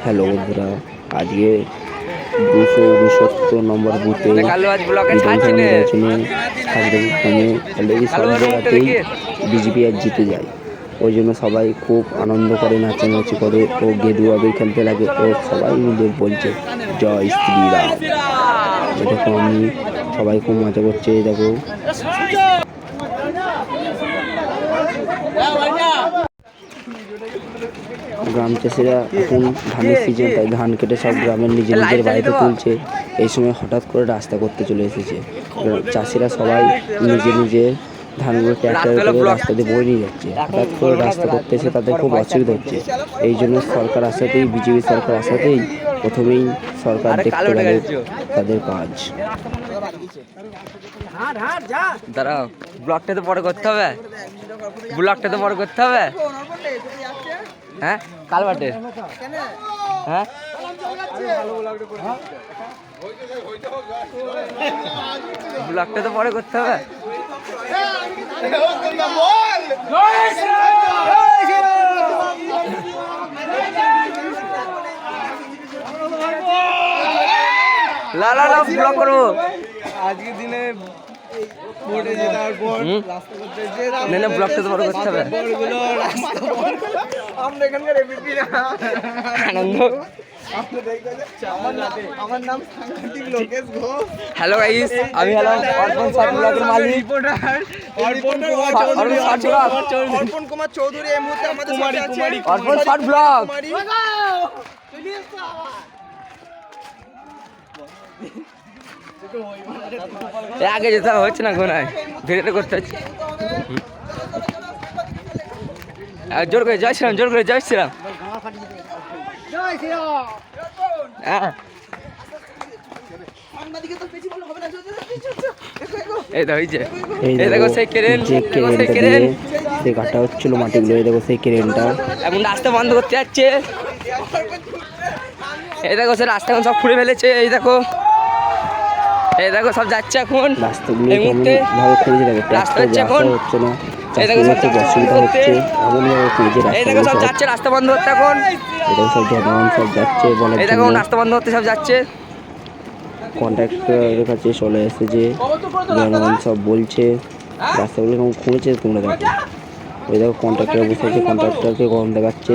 Hello বন্ধুরা, আজকে 269 নম্বর বুথে বিধানসভা নির্বাচনে সাজরকমে অলরেডি সব জায়গাতেই বিজেপি আর জিতে যায়। ওই জন্য সবাই খুব আনন্দ করে, নাচানাচি করে ও গেরুয়া আবির খেলতে লাগে ও সবাই মিলে বলছে জয় শ্রীরাম। দেখো আমি সবাই খুব মজা করছে। দেখো গ্রাম চাষিরা এখন ধানের সিজন, তাই ধান কেটে সব গ্রামের নিজের বাড়িতে তুলছে। এই সময় হঠাৎ করে রাস্তা করতে চলে এসেছে। চাষিরা সবাই নিজের ধানগুলো ট্র্যাক্টরে করে রাস্তা দিয়ে বয়ে নিয়ে যাচ্ছে। হঠাৎ করে রাস্তা করতে এসে তাদের খুব অসুবিধা হচ্ছে। এই জন্য সরকার আসাতেই, বিজেপি সরকার আসাতেই প্রথমেই সরকার দেখতে গেল তাদের কাজ। দাঁড়াও, ব্লকটা তো বড় করতে হবে, ব্লকটা তো বড় করতে হবে। হ্যাঁ কালবাটের, হ্যাঁ ব্লকটা তো বড় করতে হবে। লা লা লা ব্লক করবো আজকের দিনে ব্লকটা তো বড় করতে হবে। আনন্দ। আমার নাম সাংঘাতিক লোকেশ ঘোষ। হ্যালো গাইস, আমি হলাম অর্পণ শর্ট ব্লগের মালিক অর্পণ কুমার চৌধুরী। এই মুহূর্তে আমাদের সাথে আছে অর্পণ শর্ট ব্লগ। আগে যেতে হচ্ছে না, কোনায় ভিডিওটা করতে হচ্ছে। জোর করে জয় শ্রীরাম, জোর করে জয় শ্রীরাম। হ্যাঁ এই তো হয়েছে। এই দেখো সেই ক্রেন, সেই কাটা হচ্ছিল মাটিগুলো। এই দেখো সেই ক্রেনটা এখন রাস্তা বন্ধ করতে যাচ্ছে। এই দেখো সে রাস্তা এখন সব খুঁড়ে ফেলেছে। এই দেখো, এই দেখো সব যাচ্ছে এখন রাস্তাগুলো এই মুহূর্তে। রাস্তা হচ্ছে এখন, এই দেখো সব অসুবিধা হচ্ছে এমনভাবে খুঁজে এই দেখো সব যাচ্ছে, রাস্তা বন্ধ হচ্ছে এখন। এই দেখো সব জনগণ সব যাচ্ছে বলার এই দেখো জন্য। রাস্তা বন্ধ হতে সব যাচ্ছে। কন্ট্রাক্টরের কাছে চলে এসেছে, জনগণ সব বলছে রাস্তাগুলো কেমন খুঁড়েছে তোমরা দেখো। ওই দেখো কন্ট্রাক্টর বসে আছে, কন্ট্রাক্টরকে গরম দেখাচ্ছে।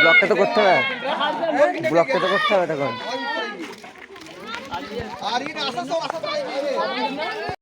ব্লকটা তো করতে হবে, ব্লকটা তো করতে হবে তখন।